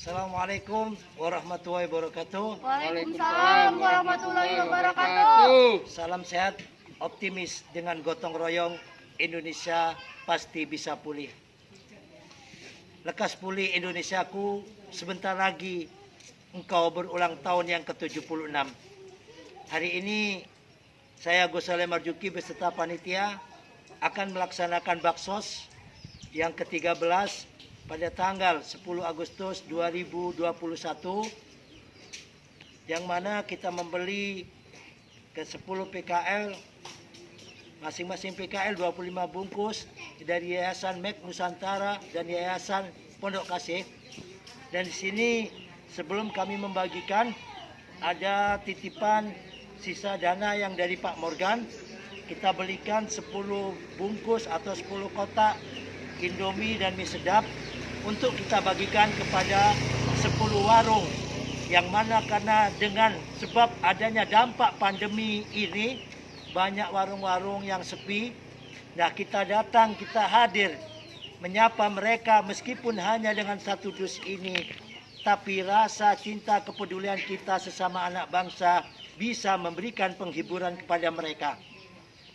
Assalamualaikum warahmatullahi wabarakatuh. Waalaikumsalam warahmatullahi wabarakatuh. Salam sehat, optimis dengan gotong royong Indonesia pasti bisa pulih. Lekas pulih Indonesiaku, sebentar lagi engkau berulang tahun yang ke-76. Hari ini saya Gus Saleh Marzuki beserta panitia akan melaksanakan baksos yang ke-13 pada tanggal 10 Agustus 2021, yang mana kita membeli ke 10 PKL, masing-masing PKL 25 bungkus dari Yayasan MEK Nusantara dan Yayasan Pondok Kasih. Dan di sini sebelum kami membagikan, ada titipan sisa dana yang dari Pak Morgan. Kita belikan 10 bungkus atau 10 kotak Indomie dan mie sedap untuk kita bagikan kepada 10 warung, yang mana karena dengan sebab adanya dampak pandemi ini banyak warung-warung yang sepi. Nah, kita datang, kita hadir menyapa mereka meskipun hanya dengan satu dus ini, tapi rasa cinta kepedulian kita sesama anak bangsa bisa memberikan penghiburan kepada mereka.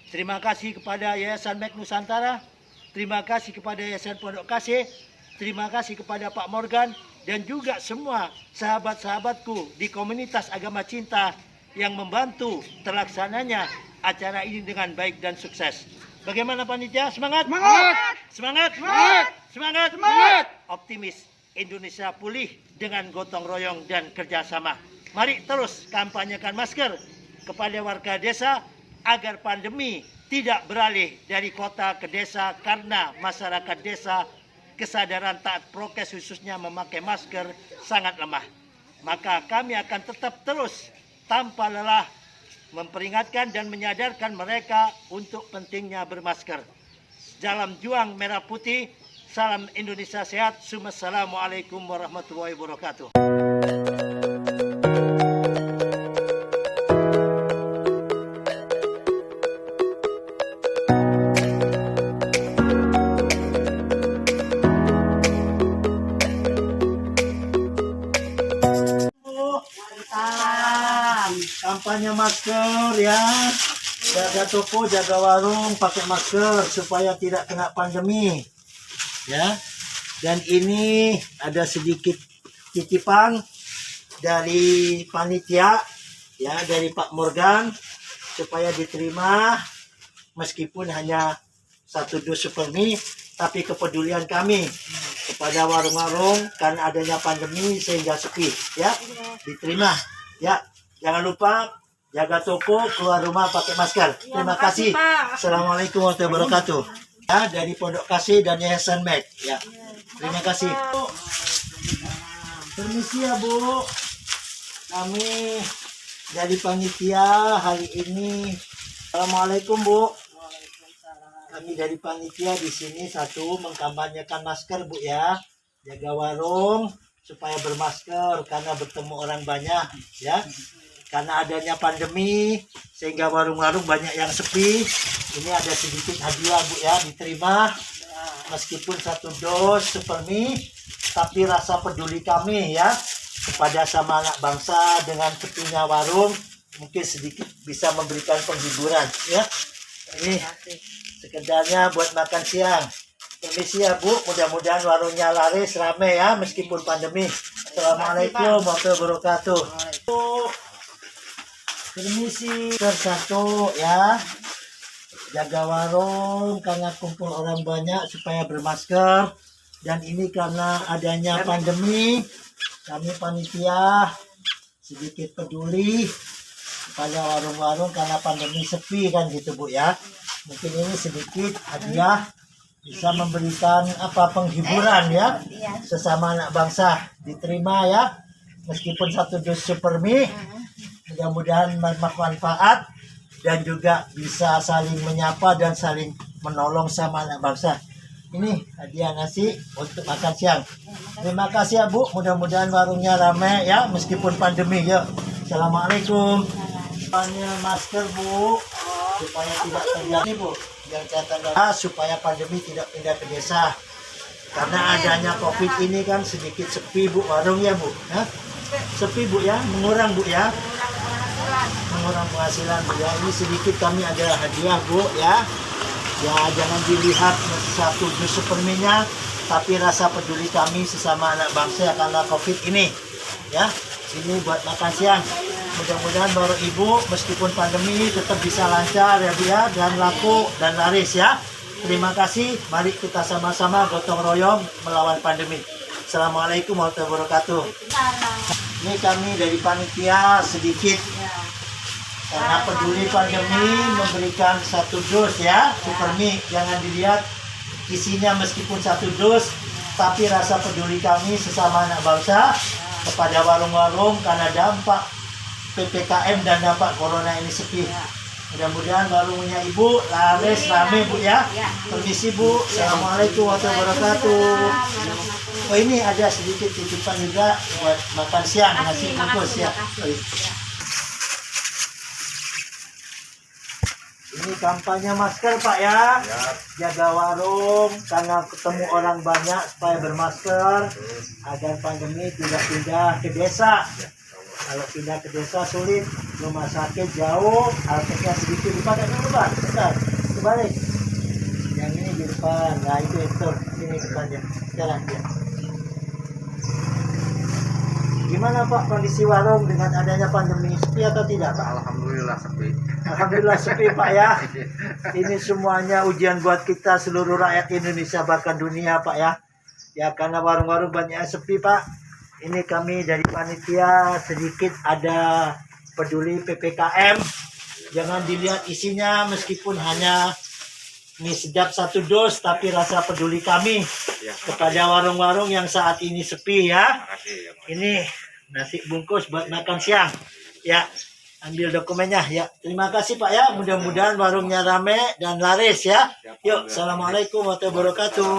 Terima kasih kepada Yayasan MEK Nusantara, terima kasih kepada Yayasan Pondok Kasih, terima kasih kepada Pak Morgan, dan juga semua sahabat-sahabatku di komunitas agama cinta yang membantu terlaksananya acara ini dengan baik dan sukses. Bagaimana panitia? Semangat? Semangat! Semangat! Semangat! Semangat! Semangat! Optimis Indonesia pulih dengan gotong royong dan kerjasama. Mari terus kampanyekan masker kepada warga desa agar pandemi tidak beralih dari kota ke desa, karena masyarakat desa kesadaran taat prokes khususnya memakai masker sangat lemah. Maka kami akan tetap terus tanpa lelah memperingatkan dan menyadarkan mereka untuk pentingnya bermasker. Dalam juang merah putih, salam Indonesia sehat. Assalamualaikum warahmatullahi wabarakatuh. Kampanye masker ya, jaga toko, jaga warung, pakai masker supaya tidak kena pandemi ya. Dan ini ada sedikit titipan dari panitia ya, dari Pak Morgan, supaya diterima meskipun hanya satu dus super mie, tapi kepedulian kami kepada warung-warung karena adanya pandemi sehingga sepi ya, diterima ya. Jangan lupa jaga toko, keluar rumah pakai masker. Terima kasih. Assalamualaikum warahmatullahi wabarakatuh. Ya, dari Pondok Kasih dan Yayasan MEK. Ya, terima kasih. Permisi ya Bu. Kami dari panitia hari ini. Assalamualaikum Bu. Kami dari panitia di sini satu mengkampanyekan masker Bu ya. Jaga warung supaya bermasker karena bertemu orang banyak ya. Karena adanya pandemi sehingga warung-warung banyak yang sepi. Ini ada sedikit hadiah Bu ya, diterima meskipun satu dos super mie, tapi rasa peduli kami ya kepada sama anak bangsa dengan sepinya warung mungkin sedikit bisa memberikan penghiburan ya. Ini sekedarnya buat makan siang. Permisi ya Bu, mudah-mudahan warungnya laris rame ya meskipun pandemi. Assalamualaikum warahmatullahi wabarakatuh. Permisi satu ya, jaga warung karena kumpul orang banyak supaya bermasker. Dan ini karena adanya pandemi, kami panitia sedikit peduli kepada warung-warung karena pandemi sepi kan gitu Bu ya. Mungkin ini sedikit hadiah bisa memberikan penghiburan ya sesama anak bangsa, diterima ya meskipun satu dus super mie. Mudah-mudahan bermanfaat dan juga bisa saling menyapa dan saling menolong sama anak bangsa. Ini hadiah nasi untuk makan siang. Terima kasih ya Bu, mudah-mudahan warungnya ramai ya meskipun pandemi ya. Assalamualaikum. Pakai masker Bu supaya tidak terjadi Bu, yang catatan supaya pandemi tidak pindah ke desa. Karena adanya COVID ini kan sedikit sepi Bu warung ya Bu. Hah? Sepi Bu ya, mengurang Bu ya. Mengurang penghasilan Bu ya. Ini sedikit kami ada hadiah Bu ya. Ya jangan dilihat satu dus superminya, tapi rasa peduli kami sesama anak bangsa karena COVID ini. Ya, ini buat makan siang. Mudah-mudahan baru Ibu meskipun pandemi tetap bisa lancar ya Bu ya, dan laku dan laris ya. Terima kasih, mari kita sama-sama gotong royong melawan pandemi. Assalamualaikum warahmatullahi wabarakatuh. Ini kami dari panitia sedikit karena peduli pandemi memberikan 1 dus ya, Supermi. Jangan dilihat isinya meskipun 1 dus, tapi rasa peduli kami sesama anak bangsa kepada warung-warung karena dampak PPKM dan dampak corona ini sepi. Mudah-mudahan warungnya Ibu laris rame Bu ya. Permisi Bu. Assalamualaikum warahmatullahi wabarakatuh. Oh ini ada sedikit titipan juga buat makan siang nasi bungkus ya. Ini kampanye masker Pak ya. Jaga warung karena ketemu orang banyak supaya bermasker agar pandemi tidak pindah ke desa. Kalau pindah ke desa sulit, rumah sakit jauh, alatnya sedikit dipakai dulu Pak. Bentar, kebalik. Yang ini di depan, nah itu sini depannya. Jalan ya. Gimana Pak kondisi warung dengan adanya pandemi, sepi atau tidak Pak? Alhamdulillah sepi. Alhamdulillah sepi Pak ya. Ini semuanya ujian buat kita seluruh rakyat Indonesia bahkan dunia Pak ya. Ya karena warung-warung banyak sepi Pak. Ini kami dari panitia sedikit ada peduli PPKM. Jangan dilihat isinya meskipun hanya mie sedap 1 dos, tapi rasa peduli kami kepada warung-warung yang saat ini sepi ya. Ini nasi bungkus buat makan siang. Ya, ambil dokumennya ya. Terima kasih Pak ya. Mudah-mudahan warungnya rame dan laris ya. Yuk, assalamualaikum warahmatullahi wabarakatuh.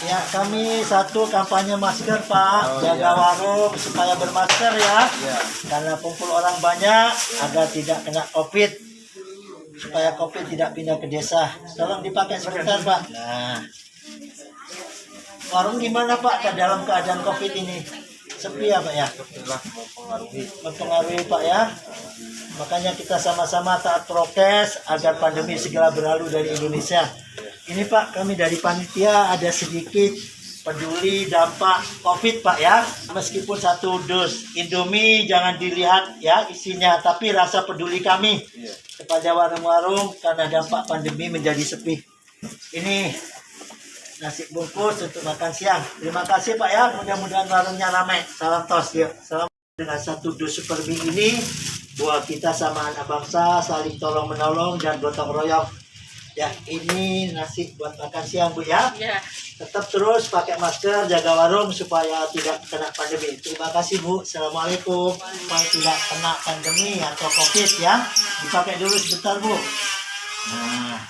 Ya, kami satu kampanye masker Pak. Jaga warung supaya bermasker ya. Karena kumpul orang banyak agar tidak kena COVID. Supaya COVID tidak pindah ke desa. Tolong dipakai sebentar Pak. Nah, warung gimana Pak dalam keadaan COVID ini? Sepi ya Pak ya? Mempengaruhi Pak ya. Makanya kita sama-sama taat prokes agar pandemi segera berlalu dari Indonesia. Ini Pak, kami dari panitia ada sedikit peduli dampak COVID Pak ya. Meskipun 1 dus Indomie jangan dilihat ya isinya, tapi rasa peduli kami kepada warung-warung karena dampak pandemi menjadi sepi. Ini nasi bungkus untuk makan siang. Terima kasih Pak ya. Mudah-mudahan warungnya ramai. Salam tos yuk. Salam dengan 1 dus Supermi ini buat kita sama anak bangsa saling tolong menolong dan gotong royong. Ya, ini nasi buat makan siang Bu ya. Tetap terus pakai masker, jaga warung supaya tidak kena pandemi. Terima kasih Bu. Assalamualaikum. Supaya tidak kena pandemi atau COVID ya. Dipakai dulu sebentar Bu. Nah,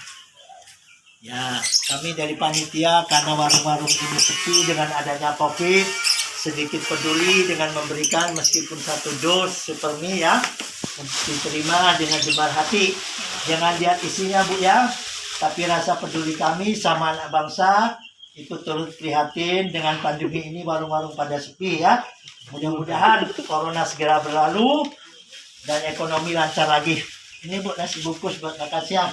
ya, kami dari panitia karena warung-warung ini sepi dengan adanya COVID, sedikit peduli dengan memberikan meskipun 1 dos Supermi ya, diterima dengan jemar hati. Jangan lihat isinya Bu ya, tapi rasa peduli kami sama anak bangsa itu turut prihatin dengan pandemi ini warung-warung pada sepi ya. Mudah-mudahan corona segera berlalu dan ekonomi lancar lagi. Ini Bu nasi bungkus buat makan siang.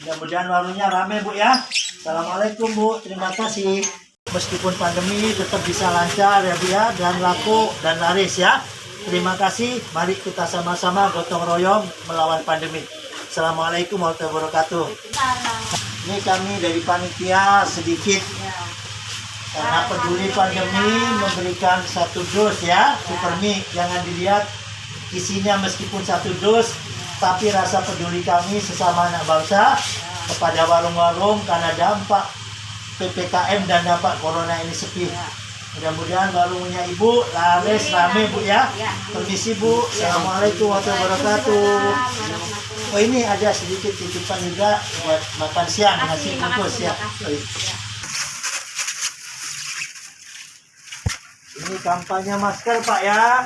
Mudah-mudahan warungnya rame Bu ya. Assalamualaikum Bu, terima kasih. Meskipun pandemi tetap bisa lancar ya Bu ya, dan laku dan laris ya. Terima kasih, mari kita sama-sama gotong royong melawan pandemi. Assalamualaikum warahmatullahi wabarakatuh. Ini kami dari panitia sedikit karena peduli pandemi memberikan 1 dus ya, Supermi. Jangan dilihat isinya meskipun 1 dus, tapi rasa peduli kami sesama anak bangsa kepada warung-warung karena dampak PPKM dan dampak corona ini sepi. Mudah-mudahan warungnya Ibu laris rame Bu ya. Permisi Bu. Assalamualaikum warahmatullahi wabarakatuh. Oh ini ada sedikit titipan juga buat makan siang nasi bungkus ya. Ini kampanye masker Pak ya.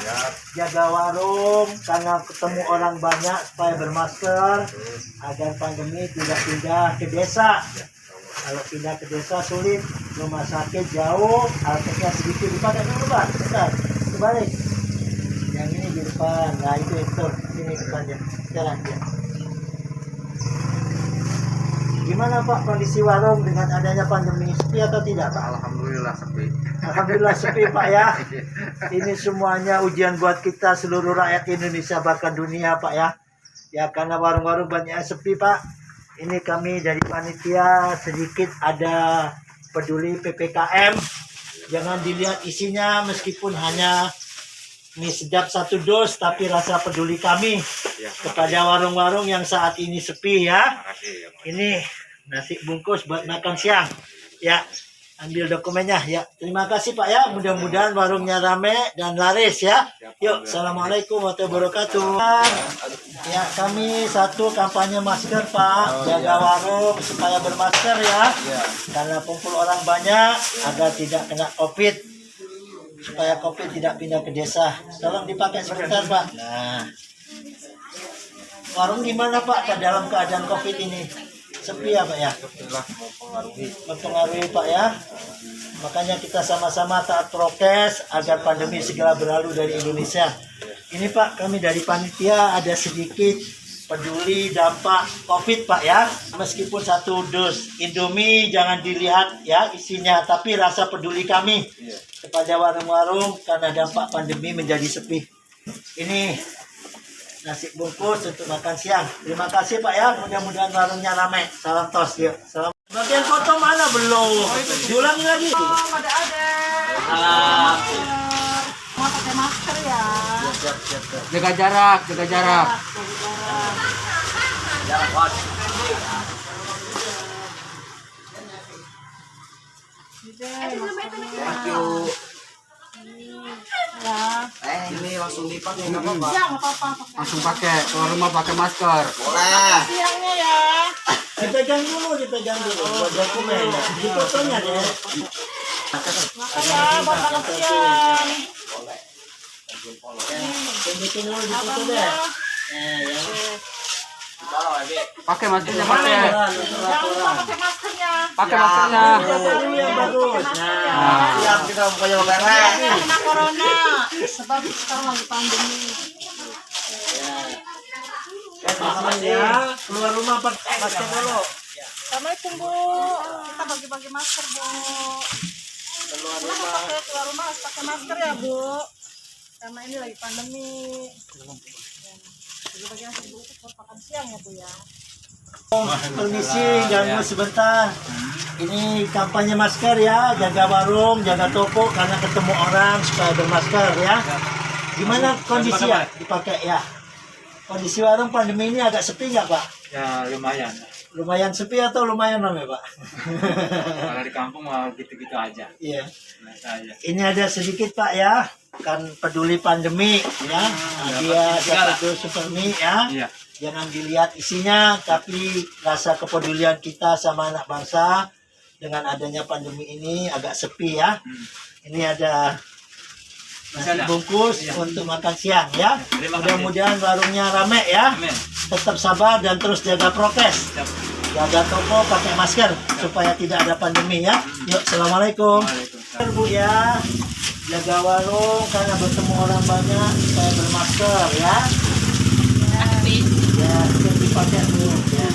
Jaga warung karena ketemu orang banyak supaya bermasker agar pandemi tidak pindah ke desa. Kalau pindah ke desa sulit, rumah sakit jauh, alatnya sedikit dipakai dulu Pak. Bentar, kembali. Yang ini di depan, nah itu sini depannya, jalan ya. Gimana Pak kondisi warung dengan adanya pandemi, sepi atau tidak Pak? Alhamdulillah sepi. Alhamdulillah sepi Pak ya. Ini semuanya ujian buat kita seluruh rakyat Indonesia bahkan dunia Pak ya. Ya karena warung-warung banyak yang sepi Pak. Ini kami dari panitia sedikit ada peduli PPKM. Jangan dilihat isinya meskipun hanya mie sedap 1 dos tapi rasa peduli kami kepada warung-warung yang saat ini sepi ya. Ini nasi bungkus buat makan siang. Ya, ambil dokumennya ya. Terima kasih Pak ya. Mudah-mudahan warungnya rame dan laris ya. Yuk, assalamualaikum warahmatullahi wabarakatuh. Ya, kami satu kampanye masker Pak. Jaga warung supaya bermasker ya. Karena kumpul orang banyak agar tidak kena COVID. Supaya COVID tidak pindah ke desa. Tolong dipakai sebentar Pak. Nah, warung gimana Pak dalam keadaan COVID ini? Sepi ya Pak ya? Mempengaruhi Pak ya. Makanya kita sama-sama taat prokes agar pandemi segera berlalu dari Indonesia. Ini Pak, kami dari panitia ada sedikit peduli dampak COVID Pak ya. Meskipun 1 dus Indomie jangan dilihat ya isinya, tapi rasa peduli kami kepada warung-warung karena dampak pandemi menjadi sepi. Ini nasi bungkus untuk makan siang. Terima kasih Pak ya. Mudah-mudahan warungnya ramai. Salam tos yuk. Salam. Bagian foto mana belum? Diulangi lagi. Ada. Salam. Mau pakai masker ya. Siap. Jaga jarak, jaga jarak. Thank you. Ya. Ini langsung dipakai nggak apa-apa. Ya, nggak apa-apa. Langsung pakai. Keluar rumah pakai masker. Siangnya ya. Dipegang dulu. Buat dokumen. Di fotonya deh. Makan ya, buat makan siang. Tunjukin dulu di foto deh. Ya. Pakai maskernya, pakai. Jangan lupa pakai maskernya. Pakai maskernya. Foto dulu yang bagus. Nah, siap kita pokoknya Jangan kena corona. Sebab sekarang lagi pandemi. ya. Keluar rumah pakai masker dulu. Assalamualaikum Bu. Kita bagi-bagi masker Bu. Keluar rumah harus pakai masker ya Bu. Karena ini lagi pandemi. Jadi bagian nasi bungkus buat makan siang ya Bu ya. Permisi, ganggu sebentar. Ini kampanye masker ya, jaga warung, jaga toko karena ketemu orang supaya bermasker ya. Gimana kondisi ya? Dipakai ya. Kondisi warung pandemi ini agak sepi nggak Pak? Ya lumayan. Lumayan sepi atau lumayan ramai Pak? Kalau di kampung mah gitu-gitu aja. Iya. Biasa aja. Ini ada sedikit Pak ya, kan peduli pandemi ya. Dia satu super mie ya. Iya. Jangan dilihat isinya, tapi rasa kepedulian kita sama anak bangsa dengan adanya pandemi ini agak sepi ya. Ini ada nasi bungkus untuk makan siang ya. Mudah-mudahan warungnya rame ya. Amin. Tetap sabar dan terus jaga prokes. Jaga toko, pakai masker supaya tidak ada pandemi ya. Yuk, assalamualaikum. Bu ya, jaga warung karena bertemu orang banyak supaya bermasker ya. Ya, itu dipakai Bu. Ya.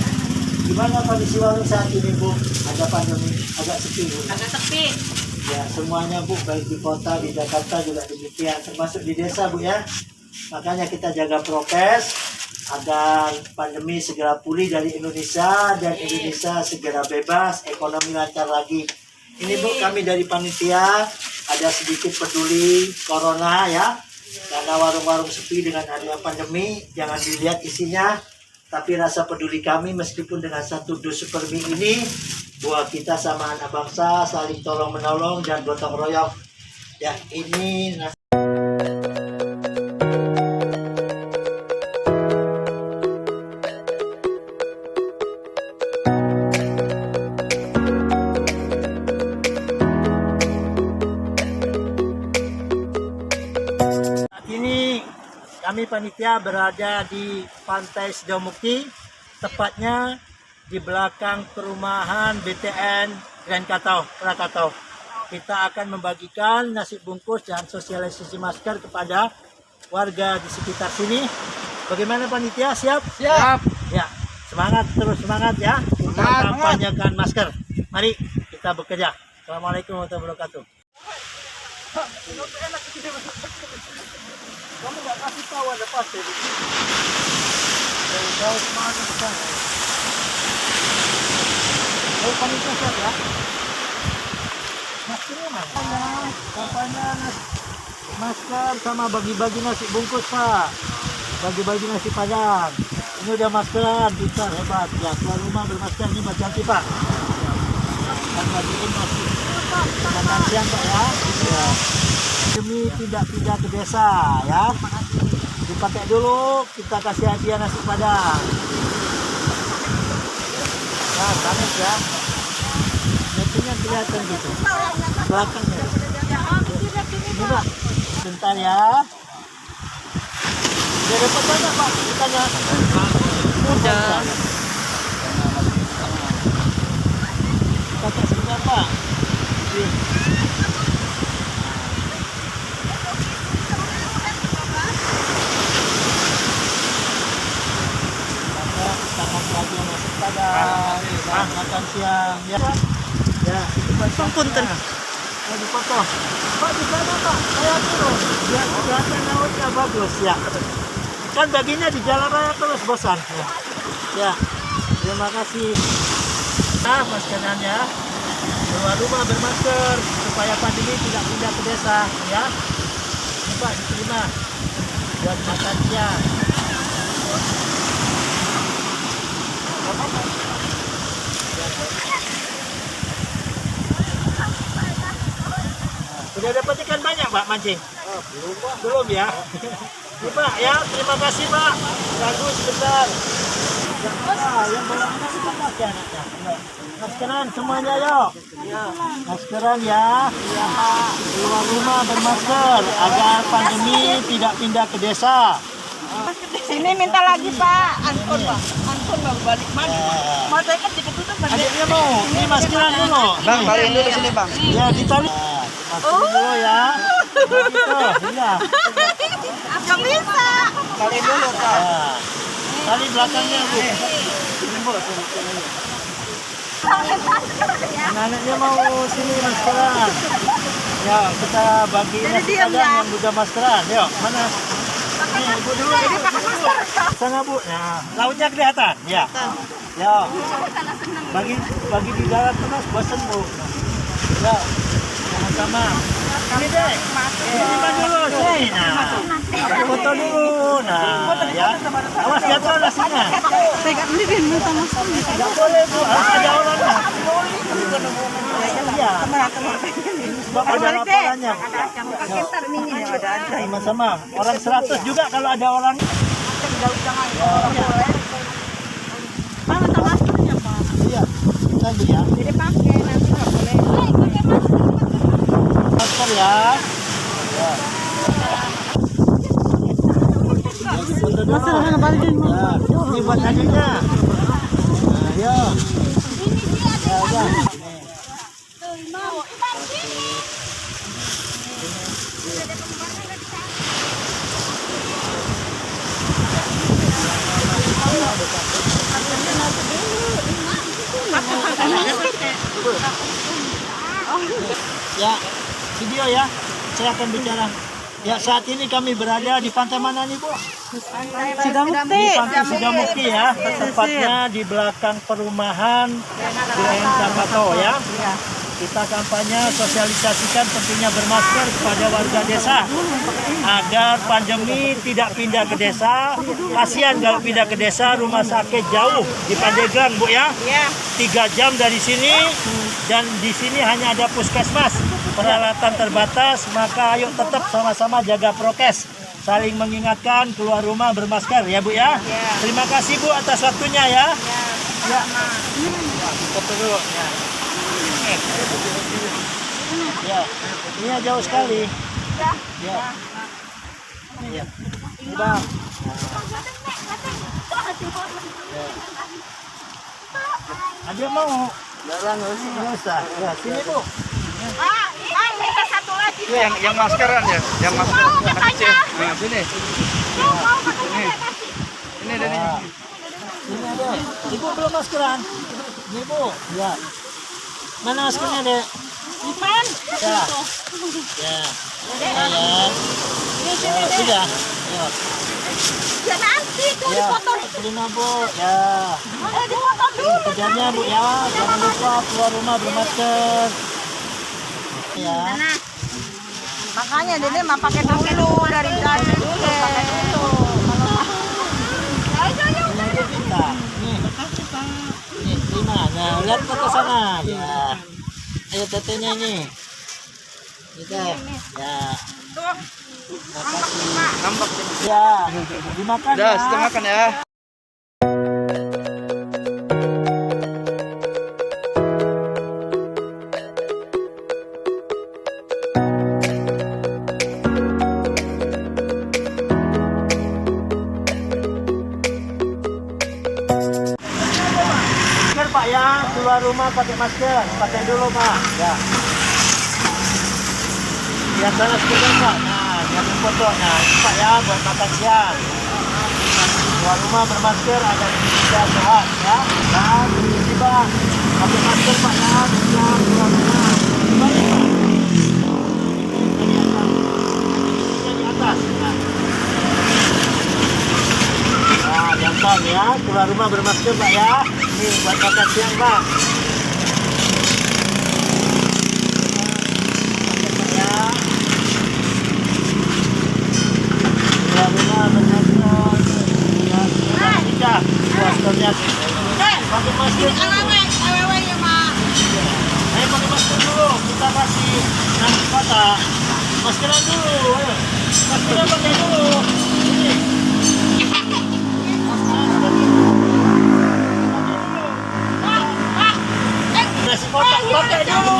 Gimana kondisi warung saat ini Bu? Ada pandemi, agak sepi Bu. Agak sepi. Ya, semuanya Bu, baik di kota, di Jakarta juga demikian, termasuk di desa Bu ya. Makanya kita jaga prokes agar pandemi segera pulih dari Indonesia dan Indonesia segera bebas, ekonomi lancar lagi. Ini Bu, kami dari panitia ada sedikit peduli corona ya. Karena warung-warung sepi dengan adanya pandemi, jangan dilihat isinya, tapi rasa peduli kami meskipun dengan 1 dus super mie ini, buat kita sama anak bangsa saling tolong menolong dan gotong royong. Ya, ini kami panitia berada di Pantai Sidomukti, tepatnya di belakang perumahan BTN Krakatau. Kita akan membagikan nasi bungkus dan sosialisasi masker kepada warga di sekitar sini. Bagaimana panitia? Siap? Siap. Ya, semangat, terus semangat ya. Kita kampanyekan masker. Mari kita bekerja. Assalamualaikum warahmatullahi wabarakatuh. Kamu nggak kasih tahu ada pasti. Dari jauh kemana ke sana? Oh, panitia siap ya? Maskernya mana? Kampanye masker sama bagi-bagi nasi bungkus, Pak. Bagi-bagi nasi padang. Ini udah maskeran, pintar, hebat. Ya, keluar rumah bermasker ini macam cantik, Pak. Dan bagiin nasi. Makan siang, Pak ya. Ya. Demi tidak pindah ke desa ya. Dipakai dulu, kita kasih hadiah nasi padang. Nah, panas ya. Nasinya kelihatan gitu. Belakangnya. Ini Pak, bentar ya. Udah dapat banyak Pak, kitanya. Udah. Pakai sebentar Pak. Makan siang ya. Ya, Punten. Lagi foto. Pak di sana Pak, saya turun. Biar kelihatan lautnya bagus ya. Kan baginya di jalan raya terus bosan. Ya. Ya. Terima kasih. Nah, maskerannya. Keluar rumah bermasker supaya pandemi tidak pindah ke desa ya. Ini Pak diterima buat makan siang. Sudah dapat ikan banyak Pak mancing? Belum ya? Ini Pak ya, terima kasih Pak. Ganggu sebentar. Yang belum kita pakai anaknya. Maskeran semuanya yuk. Maskeran ya. Keluar rumah bermasker agar pandemi tidak pindah ke desa. Sini minta lagi Pak, ampun Pak, ampun Bang balik lagi. Mata kan diketutup Bang. Adiknya mau, ini maskeran dulu. Bang, taliin dulu sini bang. Ya ditali. Maskeran dulu ya. Gitu, iya. Gak bisa. Taliin dulu kak. Ya. Tali belakangnya Bu. Anak-anaknya mau sini maskeran. Ya kita bagi nasi padang yang juga maskeran. Yuk mana? Nih Ibu dulu. Sana Bu. Nah, lautnya kelihatan. Ya. Ya. Bagi di dalam terus bosan Bu. Ya. Sama-sama. Ini deh. Ini dulu sini. Nah. Foto dulu. Nah, ya. Awas jatuh nasinya. Tidak boleh Bu, harus ada orangnya. Iya. Sebab ada laporannya. Sama-sama. Orang 100 juga kalau ada orang. Mana tak maskernya Pak? Iya. Tadi ya. Jadi pakai nanti nggak boleh. Masker ya. Ya. Masker mana balikin Bang? Ya, ini buat adiknya. Nah, ya. Ya, udah. Ya, video ya. Saya akan bicara. Ya, saat ini kami berada di pantai mana nih, Bu? Sidamukti. Di Pantai Sidamukti ya, tepatnya di belakang perumahan BTN Krakatau ya. Kita kampanye sosialisasikan pentingnya bermasker kepada warga desa agar pandemi tidak pindah ke desa. Kasihan kalau pindah ke desa, rumah sakit jauh di Pandeglang Bu ya. 3 jam dari sini dan di sini hanya ada puskesmas. Peralatan terbatas, maka ayo tetap sama-sama jaga prokes. Saling mengingatkan, keluar rumah bermasker ya Bu ya. Terima kasih Bu atas waktunya ya. Ya. Kita dulu ya. Ya, ini jauh sekali. Ya. Ya. Ini Bang. Ya. Ada mau? Jarang nggak usah. Ya, sini Bu. Minta satu lagi. Ini yang maskeran ya, yang masker anak kecil. Nah, sini. Mau makanya saya kasih. Ini Deni. Ini ada. Ibu belum maskeran. Ini Bu. Ya. Mana maskernya, Dek? Ipan. Ya. Ya. Ya. Sudah. Ya. Ya nanti tuh Ya. dipotong. Terima Bu. Ya. Dipotong dulu. Kerjanya Bu ya. Jangan lupa keluar rumah bermasker. Ya. Makanya Dede mah pakai dulu dari tadi dulu. Pakai dulu. Ini aja kita. Nih. Nih, terima. Nah, lihat ke sana. Ya. Ayo tetenya ini. Kita. Ya. Tuh. Ngambek. Ya. Dimakan Udah, ya. setengah makan ya. Masker Pak ya, keluar rumah pakai masker, pakai dulu Pak. Ya. Lihat sana sebentar Pak. Nah, lihat foto. Nah, ini Pak ya buat makan siang. Keluar rumah bermasker agar Indonesia sehat ya. Dan tiba pakai masker Pak ya, bisa keluar rumah. Balik Pak. Ini di atas. Nah. Nah, gampang ya, keluar rumah bermasker Pak ya. Ini buat makan siang Pak. Makan ya. Keluar rumah bermasker. Ya, bisa. Maskernya. Pakai masker dulu. Ayo pakai masker dulu. Kita kasih nasi kotak. Maskeran dulu. Ayo. Maskeran pakai dulu. Ini. Nasi kotak pakai dulu,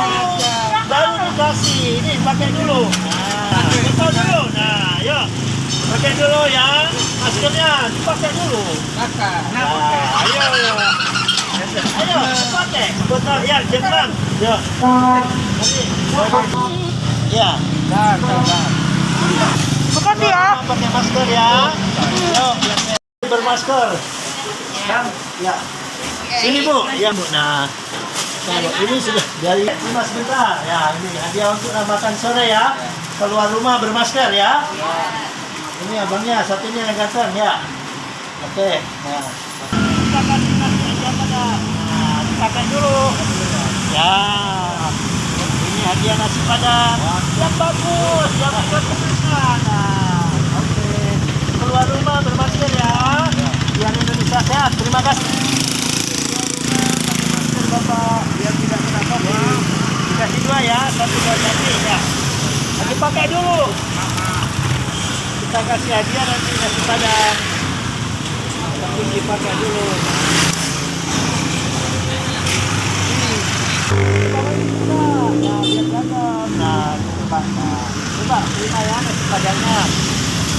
baru dikasih. Ini pakai dulu. Nah, betul dulu. Nah, yuk pakai dulu ya. Maskernya dipakai dulu. Nah, ayo, ayo pakai. Betul ya, jembang. Yuk. Ya. Makasih ya. Pakai masker ya. Yuk, bermasker. Ya. Sini Bu, ya Bu. Nah, kalau ini sudah dari Mas sebentar. Ya, ini hadiah untuk makan sore ya. Keluar rumah bermasker ya. Ini abangnya, satunya yang ganteng ya. Oke. Nah, kita kasih nasi aja pada. Nah, dipakai dulu. Ya. Ini hadiah nasi padang. Yang bagus, yang berkesan. Nah, oke. Keluar rumah bermasker ya. Biar Indonesia sehat. Terima kasih. Bapak, biar tidak kena COVID. Dikasih dua ya, satu buat nanti ya. Nanti pakai dulu. Kita kasih hadiah nanti nasi padang. Tapi dipakai dulu. Nah, biar gagal. Nah, coba. Nah, coba terima ya nasi padangnya.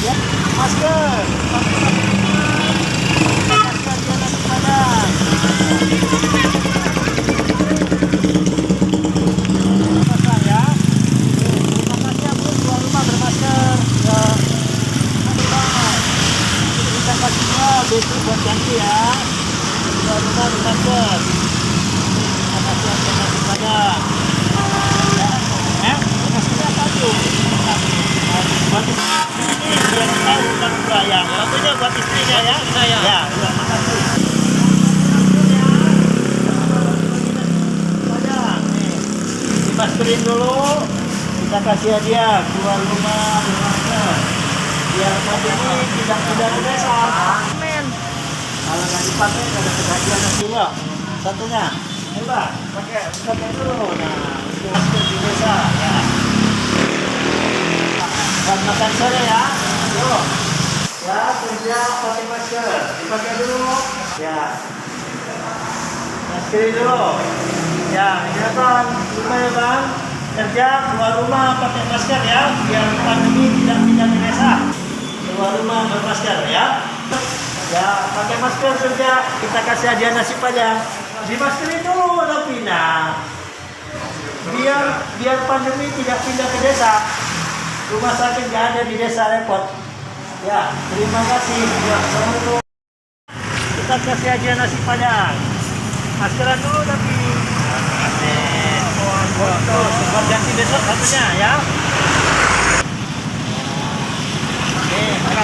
Ya, masker. Masker dia nasi padang. Besok buat ganti ya. Keluar rumah bermasker. Terima kasih atas nasi padang. Maskernya satu. Buat ini biar tahu bukan dua ya. Satunya buat istrinya ya. Ya, terima kasih. Dimaskerin dulu. Kita kasih hadiah keluar rumah bermasker. Biar pandemi tidak desa. Kalau nggak dipakai nggak ada hadiah nasi loh. Satunya, coba pakai dulu. Nah, untuk masker di desa ya. Buat makan sore ya. Yuk. Ya, kerja pakai masker. Dipakai dulu. Ya. Maskerin dulu. Ya, kelihatan rumah ya Bang. Kerja keluar rumah pakai masker ya. Biar pandemi tidak desa. Keluar rumah bermasker ya. Ya, pakai masker kerja. Kita kasih hadiah nasi padang. Dimaskerin dulu tapi nah. Biar pandemi tidak pindah ke desa. Rumah sakit nggak ada di desa, repot. Ya, terima kasih. Ya, assalamualaikum. Kita kasih aja nasi padang. Maskeran dulu tapi. Foto, sempat ganti besok satunya ya.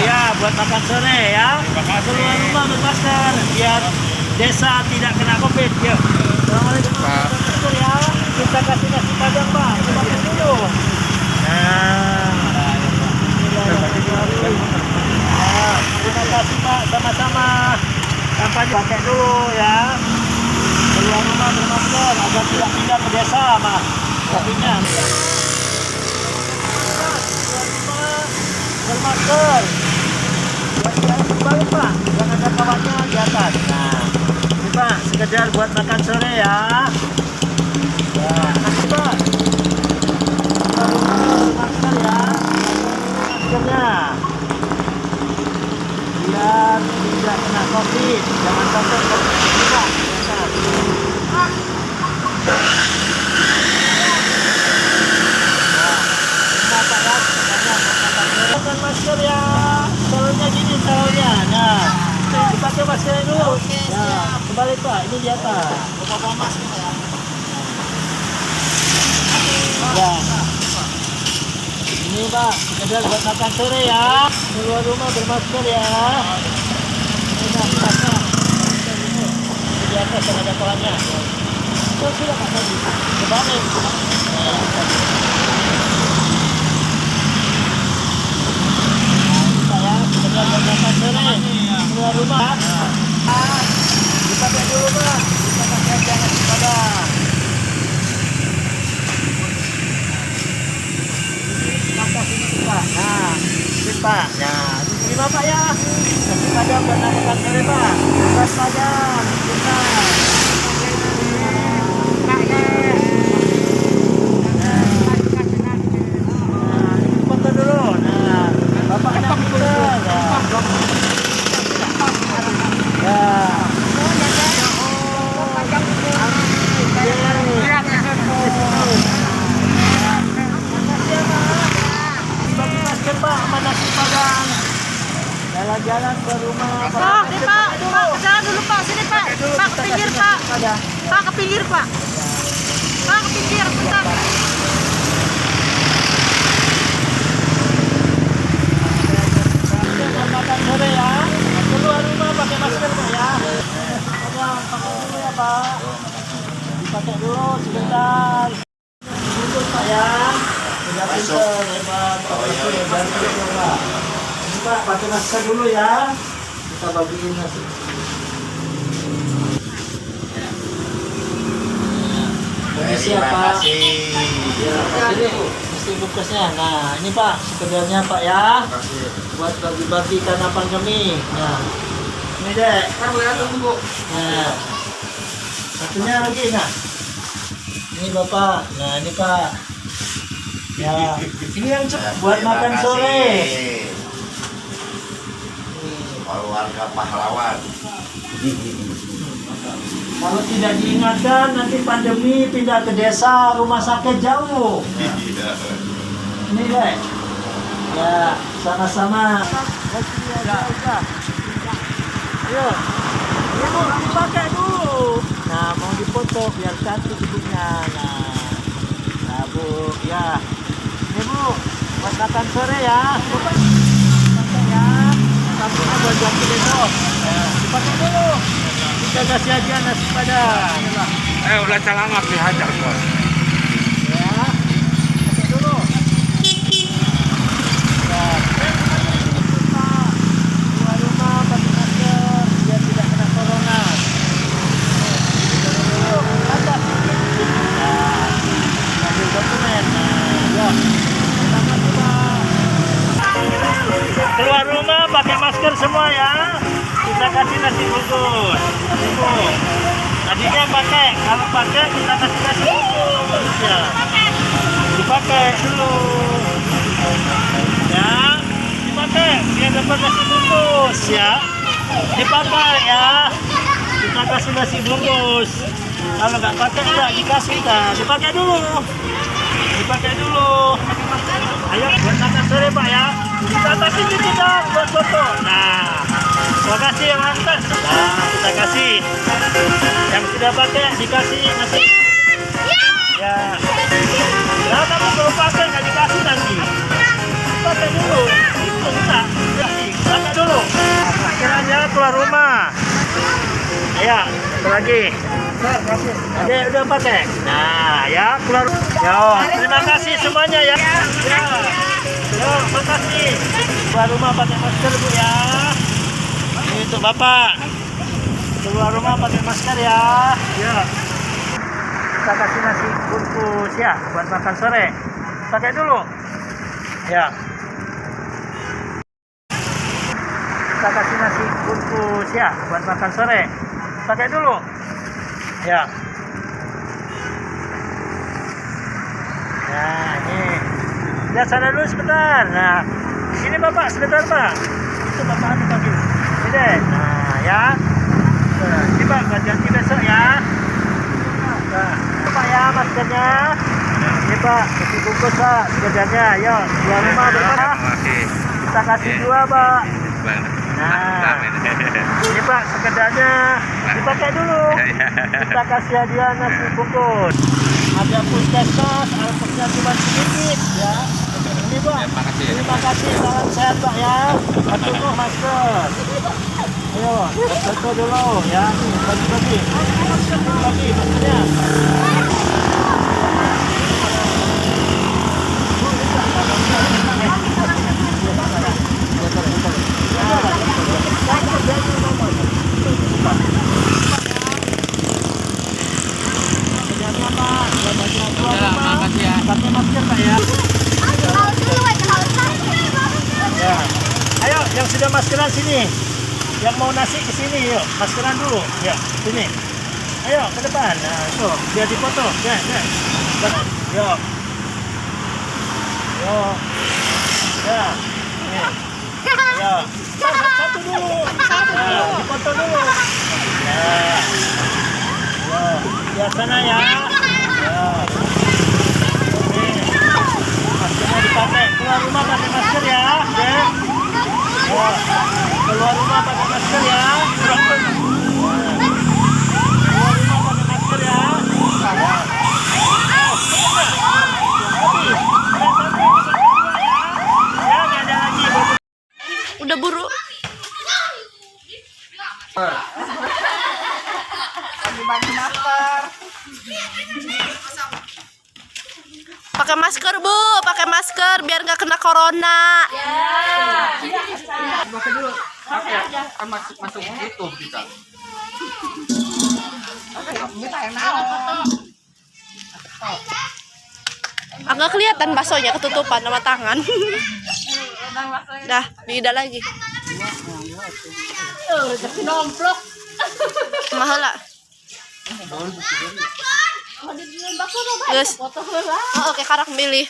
Ya, buat makan sore ya. Keluar rumah bermasker biar desa tidak kena COVID. Ya. Assalamualaikum warahmatullahi ya. Kita kasih nasi padang Pak. Makan dulu. Nah, terima kasih Pak. Sama-sama. Kampanye pakai dulu ya. Keluar rumah bermasker agar tidak pindah ke desa Mas. Kopinya. Bermasker. Balik Pak, jangan ada kawatnya di atas. Nah, ini Pak, sekedar buat makan sore ya. Ya, kasih Pak. Bermasker ya. Maskernya. Biar tidak kena COVID. Jangan sampai COVID Pak. Pakai masker ya, salonnya gini salonnya. Nah, dipakai masker dulu. Nah, kembali Pak, ini di atas. Ya. Ini Pak, sekedar buat makan sore ya. Keluar rumah bermasker ya. Ini masker. Di atas yang ada kolamnya. So, sudah Pak tadi. Kembali. Keluar rumah dipakai dulu Pak, kita kasih jangan padang. Makasih Pak. Nah, ini Pak. Nah, terima Pak ya. Kasih padang buat makan sore Pak. Buat padang. Kita. Foto dulu. Nah, Bapak kena pinter. Bagi masker Pak, sama nasi padang. Jalan-jalan ke rumah. Pak, ini Pak, Pak, ke jalan dulu Pak, sini Pak. Pak, ke pinggir Pak. Pak, ke pinggir Pak. Pak, ke pinggir, bentar. Makan sore ya. Keluar rumah pakai masker Pak ya. Pakai dulu ya Pak. Dipakai dulu sebentar. Bungkus Pak ya. Sudah pinter, hebat. Pak. Ini Pak, pakai masker dulu ya. Kita bagiin nasi. Terima kasih. Ya, ini mesti bungkusnya. Nah, ini Pak, sekedarnya Pak ya. Buat bagi-bagi karena pandemi. Nah, ini dek. Nah, satunya lagi nah. Ini Bapak. Nah, ini Pak. Ya, ini yang buat Terima makan kasih. sore. Keluarga pahlawan. Kalau tidak diingatkan nanti pandemi pindah ke desa, rumah sakit jauh. Ini dek. Ya, sama-sama. Ayo. Ini Bu, dipakai dulu. Nah, mau dipoto biar cantik ibunya. Nah, Bu, ya. Ini Bu, buat makan sore ya. Pakai ya. Satunya buat ganti besok. Ya, dipakai dulu. Kita kasih aja nasi padang. Udah celana dihajar Bos. Ya, pakai dulu. Ya. Keluar rumah pakai masker biar tidak kena corona. Ada. Nah, ambil dokumen. Ya. Keluar rumah pakai masker semua ya. Kita kasih nasi bungkus. Tadinya pakai, kalau pakai kita kasih nasi bungkus ya. Dipakai dulu. Ya, dipakai biar dapat nasi bungkus ya. Dipakai ya. kita kasih nasi bungkus. Kalau nggak pakai nggak dikasih, nah, dipakai dulu. Ayo buat makan sore Pak ya. Kita kasih dikit dong buat foto. Nah, terima kasih yang antar. Nah, kita kasih. Yang sudah pakai dikasih nasi. Ya. Nah, kamu kalau pakai nggak dikasih nanti. Pakai dulu. Itu enggak. Pakai dulu. Akhirnya keluar rumah. Ayo, satu lagi. Ada udah pakai. Nah, ya keluar. Yo, terima kasih semuanya ya. Yo, makasih. Keluar rumah pakai masker Bu ya. Ini untuk Bapak. Keluar rumah pakai masker ya. Ya. Kita kasih nasi bungkus ya buat makan sore. Pakai dulu. Ya. Kita kasih nasi bungkus ya buat makan sore. Pakai dulu. Ya. Nah, ini. Lihat sana dulu sebentar. Nah, sini Bapak sebentar Pak. Itu Bapak anu panggil. Ini deh. Nah, ya. Ini Pak, ganti besok ya. Nah, Pak ya maskernya. Ini Pak, kasih bungkus Pak, sekedarnya. Ayo, keluar rumah berapa? Kita kasih 2 Pak. Nah, ini Pak sekedarnya dipakai dulu. Kita kasih hadiah nasi bungkus. Ada puskesmas, alpusnya cuma sedikit ya. Ini Pak, terima kasih. Salam sehat Pak ya. Tunggu masker. Ayo, foto dulu ya. Bagi-bagi. Bagi maskernya. Pakai masker Pak ya. Ya. Ayo yang sudah maskeran sini. Yang mau nasi ke sini yuk. Maskeran dulu. Ya, sini. Ayo ke depan. Nah, tuh, biar dipoto. Ya, ya. Yuk. Yuk. Ya. Nih. Ya. Satu dulu. Ya, dipoto dulu. Ya. Ya, ya sana ya. Ya. Maskernya dipakai. Keluar rumah pakai masker ya. Ya. Ya. Keluar rumah pakai masker ya. Keluar rumah pakai masker ya. Ya, nggak ada lagi. Udah buru. Bagi masker. Pakai masker Bu, pakai masker biar nggak kena corona. Masuk YouTube kita. Agak kelihatan baksonya ketutupan sama tangan. Dah, beda lagi. Mahal lah. Guys, oh, oke karak milih.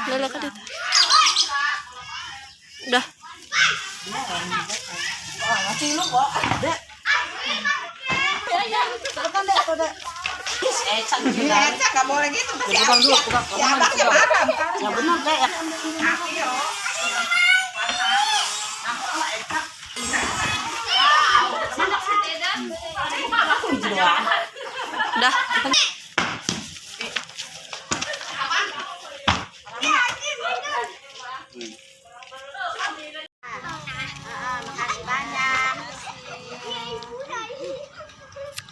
Lala kadit. Udah. Nggak boleh gitu. Ya benar deh ya. Udah. Makasih banyak.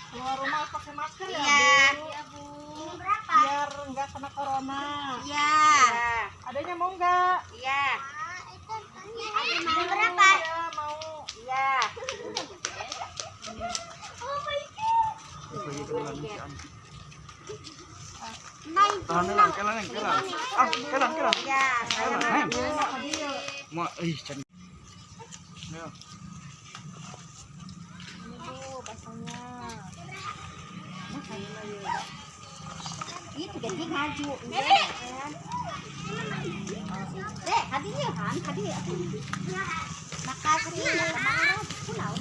Keluar rumah pakai masker ya, Iya. Bu? Berapa? Biar nggak kena corona. Iya. Adanya mau nggak? Iya. Ada mau berapa? Iya, mau. Iya. Kelang. Iya. Mau can. Itu jadi ngaju. Dek, hadiah kan? Hadiah. Makasih. Pulau.